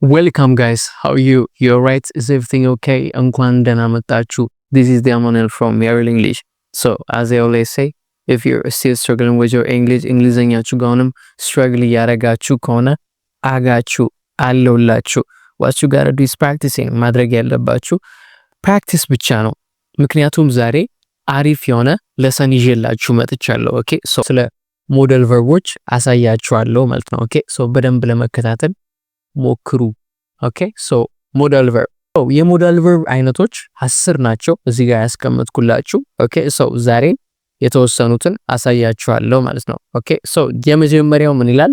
Welcome guys, how are you? You're right, is everything okay? እንኳን ደህና መጣችሁ. This is the Amanel from Merrill English. So, as I always say, if you're still struggling with your English, እንግሊዘኛችሁ ጋርም struggle እያደረጋችሁ ከሆነ አጋችሁ አለውላችሁ. What you gotta do is practicing. ማድረግ ያለባችሁ practice ብቻ ነው. ምክንያቱም ዛሬ አሪፍ የሆነ ለሰን ይዤላችሁ መጥቻለሁ. ኦኬ ሶ ስለ ሞዴል ቨርቦች አሳያችኋለሁ ማለት ነው። ኦኬ ሶ በደንብ ለመከታተል ሞክሩ። ኦኬ ሶ ሞዳል ቨርብ የሞዳል ቨርብ አይነቶች 10 ናቸው እዚህ ጋር ያስቀመጥኩላችሁ። ኦኬ ሶ ዛሬ የተወሰኑትን አሳያችኋለሁ ማለት ነው። ኦኬ ሶ የመጀመሪያው ምን ይላል?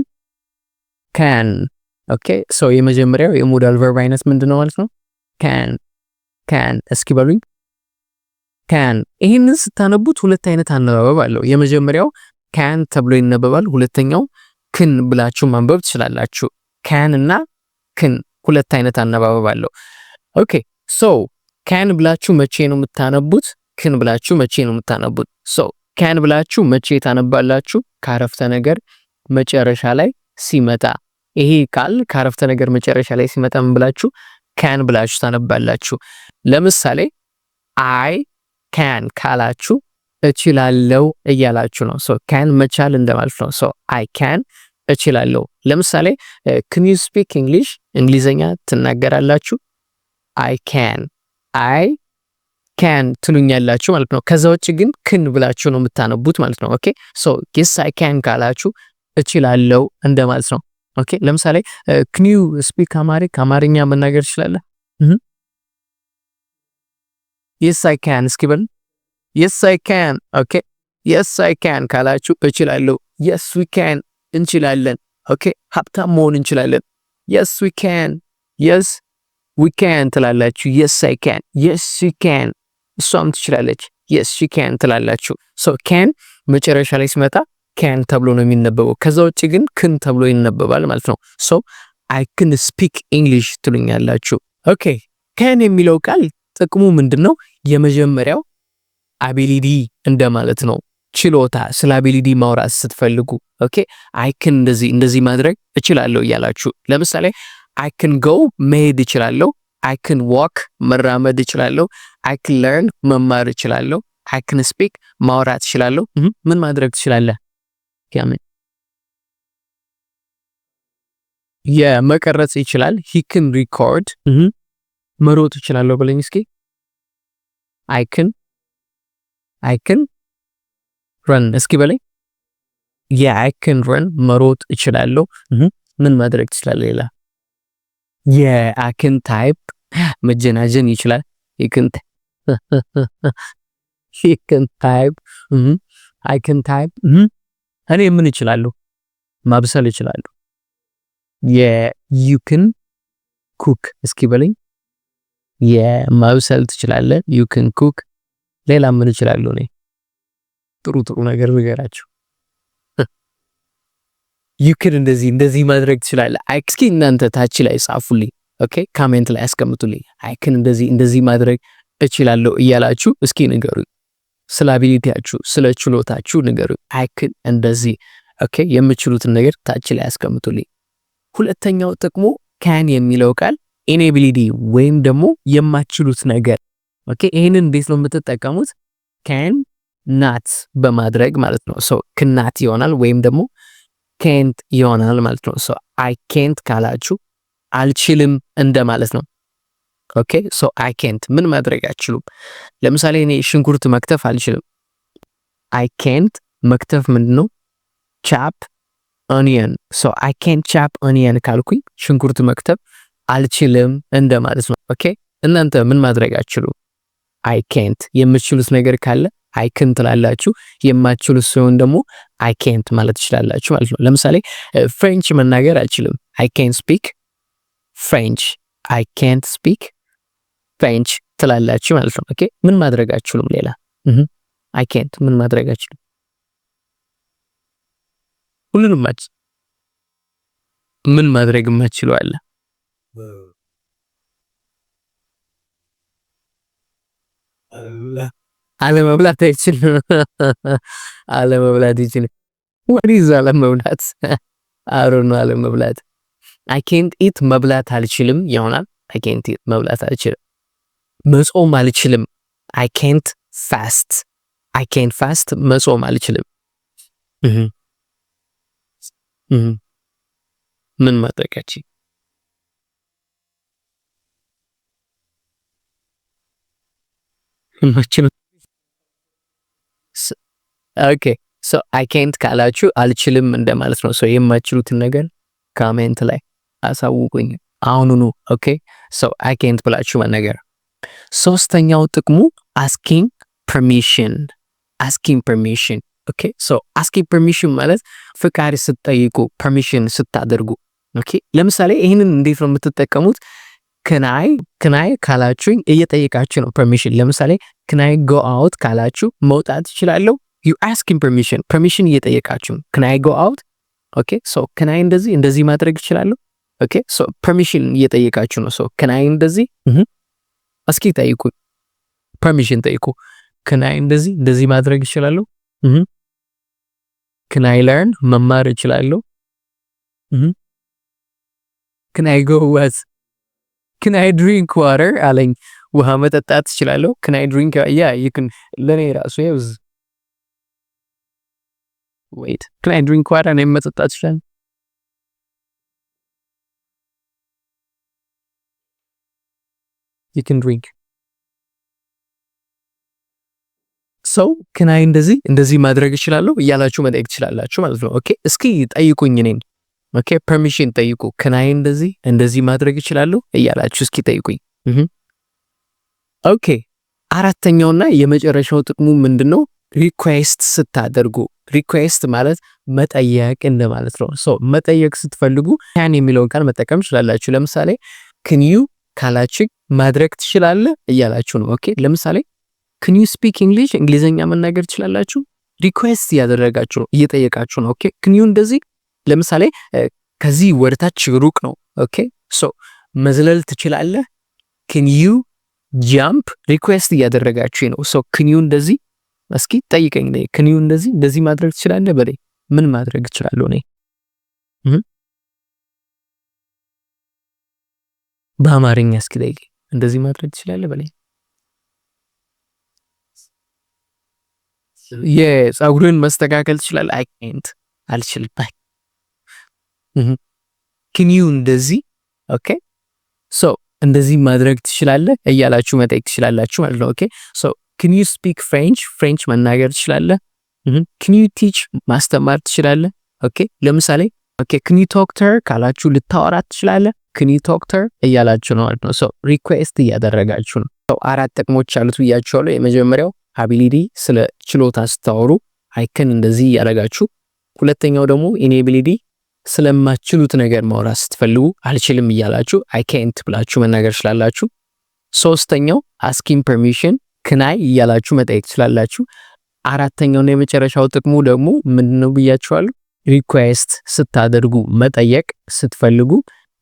ካን። ኦኬ ሶ የመጀመሪያው የሞዳል ቨርብ አይነት ምንድነው ማለት ነው? ካን እስኪ በሉኝ። ካን። ይሄንን ስታነቡት ሁለት አይነት አነባበብ አለው። የመጀመሪያው ካን ተብሎ ይነበባል። ሁለተኛው ክን ብላችሁ ማንበብ ትችላላችሁ። ካን እና ክን ሁለት አይነት አነባበብ አለው። ኦኬ ሶ ካን ብላችሁ መቼ ነው የምታነቡት? ክን ብላችሁ መቼ ነው የምታነቡት? ሶ ካን ብላችሁ መቼ ታነባላችሁ? ከአረፍተ ነገር መጨረሻ ላይ ሲመጣ። ይሄ ቃል ከአረፍተ ነገር መጨረሻ ላይ ሲመጣ ምን ብላችሁ? ካን ብላችሁ ታነባላችሁ። ለምሳሌ አይ ካን ካላችሁ እችላለሁ እያላችሁ ነው። ሶ ካን መቻል እንደማለት ነው። ሶ አይ ካን እችላለሁ። ለምሳሌ can you speak English? እንግሊዘኛ ትናገራላችሁ? I can ትሉኛላችሁ ማለት ነው። ከዛ ውጭ ግን ክን ብላችሁ ነው የምታነቡት ማለት ነው። ኦኬ ሶ yes I can ካላችሁ እችላለሁ እንደማለት ነው። ኦኬ ለምሳሌ can you speak Amharic? አማርኛ መናገር ትችላለህ? yes I can እስኪ በል yes I can። ኦኬ yes I can ካላችሁ እችላለሁ። yes we can እንችላለን። ኦኬ ሀብታም መሆን እንችላለን። yes we can ትላላችሁ። yes I can yes she can እሷም ትችላለች። yes she can ትላላችሁ። ሶ can መጨረሻ ላይ ሲመጣ can ተብሎ ነው የሚነበበው። ከዛ ውጭ ግን ክን ተብሎ ይነበባል ማለት ነው። ሶ I can speak English ትሉኛላችሁ። ኦኬ can የሚለው ቃል ጥቅሙ ምንድነው? የመጀመሪያው ability እንደማለት ነው። ችሎታ፣ ስለ አቢሊቲ ማውራት ስትፈልጉ ኦኬ አይ ካን እንደዚህ ማድረግ እችላለሁ እያላችሁ። ለምሳሌ አይ ካን ጎ መሄድ እችላለሁ። አይ ካን ዋክ መራመድ እችላለሁ። አይ ካን ለርን መማር እችላለሁ። አይ ካን ስፒክ ማውራት እችላለሁ። ምን ማድረግ ትችላለህ? ያምን የመቀረጽ ይችላል። ሂ ካን ሪኮርድ መሮጥ እችላለሁ ብለኝ እስኪ። አይ ካን run እስኪ በለኝ። I can run መሮጥ እችላለሁ። ምን ማድረግ ትችላለህ ሌላ? I can type መጀናጀን ይችላል። you can type I can type እኔ ምን እችላለሁ? ማብሰል እችላለሁ። you can cook እስኪ በለኝ። ማብሰል ትችላለህ። you can cook ሌላ ምን እችላለሁ እኔ? ጥሩ ነገር ንገራችሁ። you can እንደዚህ ማድረግ ትችላለህ። እስኪ እናንተ ታች ላይ ጻፉልኝ። ኦኬ ኮሜንት ላይ አስቀምጡልኝ። I can እንደዚህ ማድረግ እችላለሁ እያላችሁ እስኪ ንገሩኝ። ስለ አቢሊቲያችሁ ስለ ችሎታችሁ ንገሩኝ። I can እንደዚህ ኦኬ የምትችሉትን ነገር ታች ላይ አስቀምጡልኝ። ሁለተኛው ጥቅሙ can የሚለው ቃል inability ወይም ደግሞ የማትችሉት ነገር ኦኬ ይሄንን እንዴት ነው የምትጠቀሙት? can ናት በማድረግ ማለት ነው። ሶ ክናት ይሆናል ወይም ደግሞ ኬንት ይሆናል ማለት ነው። ሶ አይ ኬንት ካላችሁ አልችልም እንደማለት ነው። ኦኬ ሶ አይ ኬንት ምን ማድረግ አልችሉም። ለምሳሌ እኔ ሽንኩርት መክተፍ አልችልም። አይ ኬንት መክተፍ ምንድነው? ቻፕ ኦኒየን። ሶ አይ ኬንት ቻፕ ኦኒየን ካልኩኝ ሽንኩርት መክተፍ አልችልም እንደማለት ነው። ኦኬ እናንተ ምን ማድረግ አልችሉም? አይ ኬንት። የምትችሉት ነገር ካለ አይ ካን ትላላችሁ። የማትችሉት ሲሆን ደግሞ አይ ካንት ማለት ትችላላችሁ ማለት ነው። ለምሳሌ ፍሬንች መናገር አልችልም። አይ ካን ስፒክ ፍሬንች። አይ ካንት ስፒክ ፍሬንች ትላላችሁ ማለት ነው። ኦኬ ምን ማድረግ አትችሉም ሌላ? አይ ካንት ምን ማድረግ አትችሉም? ሁሉንም ምን ማድረግ የማትችሉ አለ? አለመብላት አይችልም። አለመብላት ይችላል። what is አለመብላት? አሮን አለመብላት I can't eat መብላት አልችልም ይሆናል። I can't eat መብላት አልችልም። መጾም አልችልም I can't fast መጾም አልችልም። ምን ማድረጋችን ኦኬ ሶ አይ ኬንት ካላችሁ አልችልም እንደማለት ነው። ሶ የማትችሉትን ነገር ካሜንት ላይ አሳውቁኝ አሁኑኑ። ኦኬ ሶ አይ ኬንት ብላችሁ መናገር። ሶስተኛው ጥቅሙ አስኪንግ ፐርሚሽን ኦኬ ሶ አስኪንግ ፐርሚሽን ማለት ፍቃድ ስትጠይቁ ፐርሚሽን ስታደርጉ። ኦኬ ለምሳሌ ይሄንን እንዴት ነው የምትጠቀሙት? ከናይ ካላችሁኝ እየጠየቃችሁ ነው ፐርሚሽን። ለምሳሌ ከናይ ጎ አውት ካላችሁ መውጣት እችላለሁ you asking permission እየጠየቃችሁ ከናይ ጎ አውት ኦኬ ሶ ከናይ እንደዚህ ማድረግ እችላለሁ ኦኬ ሶ permission እየጠየቃችሁ ነው። ሶ ከናይ እንደዚህ እስኪ ጠይቁ permission ጠይቁ ከናይ እንደዚህ ማድረግ እችላለሁ ከናይ learn መማር እችላለሁ ከናይ go what can I drink water አለኝ ውሃ መጠጣት እችላለሁ can I drink yeah you can ለኔ ራሱ ያውዝ wait can I drink water እኔ መጠጣት እችላለሁ you can drink so can I እንደዚህ ማድረግ እችላለሁ እያላችሁ መጠየቅ ትችላላችሁ ማለት ነው። ኦኬ እስኪ ጠይቁኝ እኔን ኦኬ ፐርሚሽን ጠይቁ ከናይ እንደዚህ ማድረግ እችላለሁ እያላችሁ እስኪ ጠይቁኝ። ኦኬ አራተኛውና የመጨረሻው ጥቅሙ ምንድነው? ሪኩዌስት ስታደርጉ ሪኩዌስት ማለት መጠየቅ እንደማለት ነው። ሶ መጠየቅ ስትፈልጉ ካን የሚለውን ቃል መጠቀም ትችላላችሁ። ለምሳሌ can you ካላችሁ ማድረግ ትችላለህ እያላችሁ ነው። ኦኬ ለምሳሌ can you speak English እንግሊዘኛ መናገር ትችላላችሁ። ሪኩዌስት ያደረጋችሁ ነው እየጠየቃችሁ ነው። ኦኬ can you እንደዚህ ለምሳሌ ከዚህ ወደታች ሩቅ ነው። ኦኬ ሶ መዝለል ትችላለህ can you jump ሪኩዌስት እያደረጋችሁ ነው። ሶ can you እንደዚህ እስኪ ጠይቀኝ ነኝ can you እንደዚህ ማድረግ ትችላለህ በለኝ ምን ማድረግ እችላለሁ ነኝ በአማርኛ እስኪ ጠይቀኝ እንደዚህ ማድረግ ትችላለህ በለኝ የፀጉርን መስተካከል ትችላለህ I can't አልችልም can you እንደዚህ ኦኬ ሶ እንደዚህ ማድረግ ትችላለህ እያላችሁ መጠየቅ ትችላላችሁ ማለት ነው። ኦኬ ሶ can you speak French መናገር ትችላለህ can you teach ማስተማር ትችላለህ። ኦኬ ለምሳሌ ኦኬ can you talk to her ካላችሁ ልታወራት ትችላለህ can you talk to her እያላችሁ ነው ማለት ነው። ሶ ሪኩዌስት እያደረጋችሁ ነው። ሶ አራት ጥቅሞች አሉት ብያችኋለሁ። የመጀመሪያው አቢሊቲ ስለ ችሎታ ስታወሩ I can እንደዚህ እያደረጋችሁ፣ ሁለተኛው ደግሞ ኢኔቢሊቲ ስለማትችሉት ነገር ማውራት ስትፈልጉ አልችልም እያላችሁ I can't ብላችሁ መናገር ትችላላችሁ። ሶስተኛው asking permission ከናይ እያላችሁ መጠየቅ ትችላላችሁ። አራተኛውና የመጨረሻው ጥቅሙ ደግሞ ምንድነው ብያችኋለሁ? ሪኩዌስት ስታደርጉ መጠየቅ ስትፈልጉ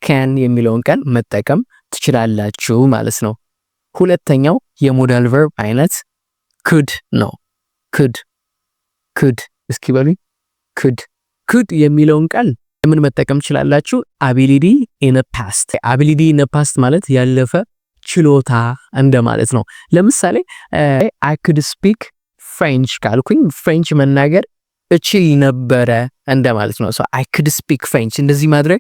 can የሚለውን ቃል መጠቀም ትችላላችሁ ማለት ነው። ሁለተኛው የሞዳል ቨርብ አይነት could ነው። could እስኪ በሉኝ could የሚለውን ቃል ምን መጠቀም ትችላላችሁ? ability in a past ማለት ያለፈ ችሎታ እንደማለት ነው። ለምሳሌ I could speak French ካልኩኝ ፍሬንች መናገር እችል ነበረ እንደማለት ነው። so I could speak French እንደዚህ ማድረግ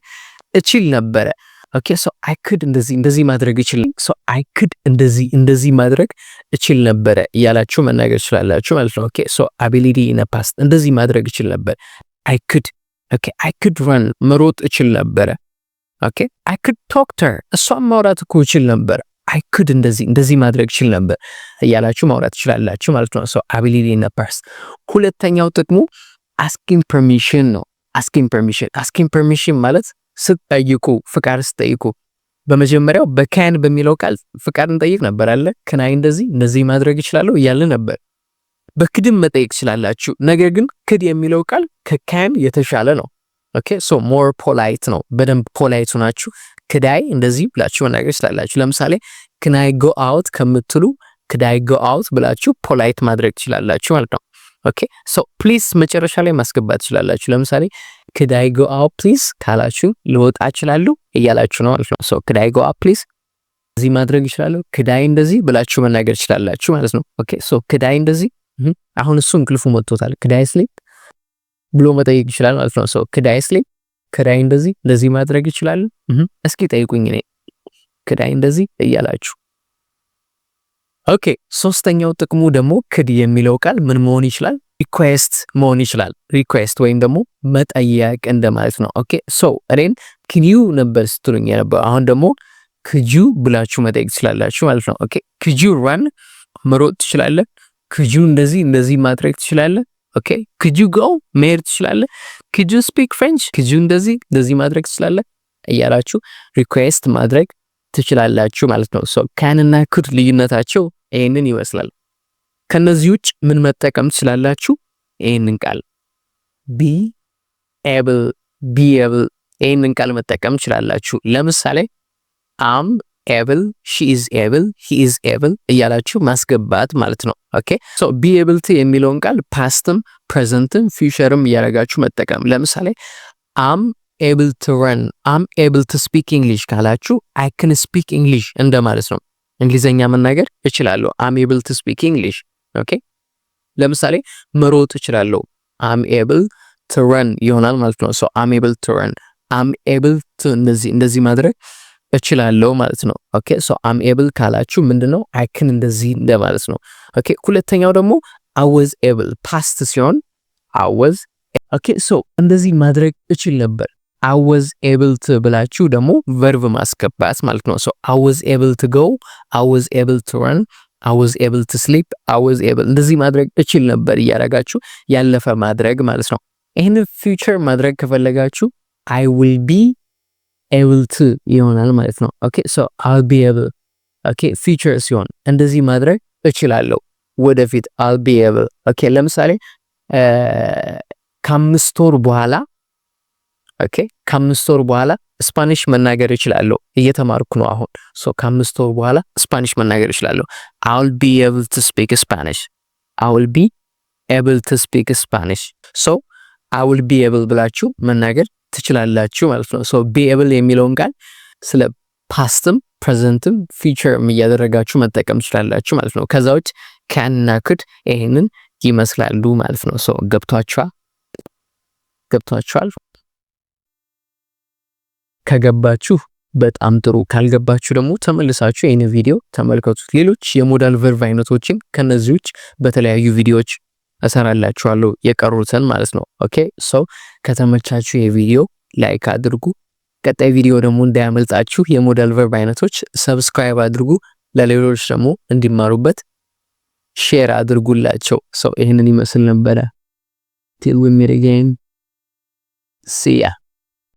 እችል ነበረ። ኦኬ so I could እንደዚህ ማድረግ እችል so I could እንደዚህ ማድረግ እችል ነበረ እያላችሁ መናገር ትችላላችሁ ማለት ነው። ኦኬ so ability in a past እንደዚህ ማድረግ እችል ነበር። I could run መሮጥ እችል ነበረ። ኦኬ I could talk to her እሷም ማውራት እኮ እችል ነበር። I could እንደዚህ ማድረግ እችል ነበር እያላችሁ ማውራት ትችላላችሁ ማለት ነው። so ability in a past። ሁለተኛው ጥቅሙ asking permission ነው። asking permission ማለት ስትጠይቁ ፍቃድ ስትጠይቁ በመጀመሪያው በካን በሚለው ቃል ፍቃድ እንጠይቅ ነበር አለ ከናይ እንደዚህ ማድረግ እችላለሁ እያለ ነበር። በክድም መጠየቅ ትችላላችሁ። ነገር ግን ክድ የሚለው ቃል ከካን የተሻለ ነው። ኦኬ ሶ more polite ነው። በደንብ ፖላይት ሆናችሁ ክዳይ እንደዚህ ብላችሁ መናገር ትችላላችሁ። ለምሳሌ can I go out ከምትሉ could I go out ብላችሁ ፖላይት ማድረግ ትችላላችሁ ማለት ነው። ኦኬ ሶ ፕሊዝ መጨረሻ ላይ ማስገባት ትችላላችሁ። ለምሳሌ could I go out please ካላችሁ ልወጣ እችላለሁ እያላችሁ ነው ማለት ነው። so could I go out please እዚህ ማድረግ እችላለሁ could I እንደዚህ ብላችሁ መናገር ትችላላችሁ ማለት ነው። ኦኬ so could I እንደዚህ አሁን እሱ እንቅልፉ መጥቶታል could I sleep ብሎ መጠየቅ ይችላል ማለት ነው። so could I sleep could I እንደዚህ ማድረግ ይችላል እስኪ ጠይቁኝ እኔ could I እንደዚህ እያላችሁ ኦኬ ሶስተኛው ጥቅሙ ደግሞ could የሚለው ቃል ምን መሆን ይችላል ሪኩዌስት መሆን ይችላል ሪኩዌስት ወይም ደግሞ መጠየቅ እንደማለት ነው። ኦኬ ሶ እኔን can you ነበር ስትሉኝ ነበር አሁን ደግሞ could you ብላችሁ መጠየቅ ትችላላችሁ ማለት ነው። ኦኬ could you run መሮጥ ትችላለህ could you እንደዚህ ማድረግ ትችላለህ ኦኬ could you go መሄድ ትችላለህ could you speak French could you እንደዚህ ማድረግ ትችላለህ እያላችሁ ሪኩዌስት ማድረግ ትችላላችሁ ማለት ነው። ሶ can እና could ልዩነታቸው ይሄንን ይመስላል። ከነዚህ ውጭ ምን መጠቀም ትችላላችሁ ይሄንን ቃል be able ይሄንን ቃል መጠቀም ትችላላችሁ። ለምሳሌ am able she is able he is able እያላችሁ ማስገባት ማለት ነው። ኦኬ ሶ be able to የሚለውን ቃል pastም presentም futureም እያደረጋችሁ መጠቀም ለምሳሌ am able to run I'm able to speak English ካላችሁ I can speak English እንደማለት ነው። እንግሊዘኛ መናገር እችላለሁ I'm able to speak English ኦኬ ለምሳሌ መሮጥ እችላለሁ I'm able to run ይሆናል ማለት ነው። so I'm able to run I'm able to እንደዚህ ማድረግ እችላለሁ ማለት ነው። ኦኬ so I'm able ካላችሁ ምንድነው I can እንደማለት ነው። ኦኬ ሁለተኛው ደግሞ I was able past ሲሆን I was ኦኬ so እንደዚህ ማድረግ እችል ነበር I was able to ብላችሁ ደግሞ verb ማስገባት ማለት ነው። so I was able to go I was able to run I was able to sleep I was able እንደዚህ ማድረግ እችል ነበር እያደረጋችሁ ያለፈ ማድረግ ማለት ነው። ይሄን future ማድረግ ከፈለጋችሁ I will be able to ይሆናል ማለት ነው። ኦኬ so I'll be able ኦኬ future ሲሆን እንደዚህ ማድረግ እችላለሁ ወደፊት I'll be able ኦኬ ለምሳሌ ከአምስት ወር በኋላ ኦኬ ከአምስት ወር በኋላ ስፓኒሽ መናገር እችላለሁ እየተማርኩ ነው አሁን so ከአምስት ወር በኋላ ስፓኒሽ መናገር እችላለሁ I'll be able to speak Spanish I will be able to speak Spanish so I will be able ብላችሁ መናገር ትችላላችሁ ማለት ነው። so be able የሚለውን ቃል ስለ ፓስትም ፕሬዘንትም ፊውቸርም እያደረጋችሁ መጠቀም ትችላላችሁ ማለት ነው። ከዛ ውጭ can እና could ይሄንን ይመስላሉ ማለት ነው። so ገብቷችኋል ከገባችሁ በጣም ጥሩ ካልገባችሁ ደግሞ ተመልሳችሁ ይሄን ቪዲዮ ተመልከቱት። ሌሎች የሞዳል ቨርብ አይነቶችን ከነዚህ ውጭ በተለያዩ ቪዲዮዎች እሰራላችኋለሁ የቀሩትን ማለት ነው። ኦኬ ሶ ከተመቻችሁ የቪዲዮ ላይክ አድርጉ። ቀጣይ ቪዲዮ ደግሞ እንዳያመልጣችሁ የሞዳል ቨርብ አይነቶች ሰብስክራይብ አድርጉ። ለሌሎች ደግሞ እንዲማሩበት ሼር አድርጉላቸው። ሶ ይሄንን ይመስል ነበር። till we meet again see ya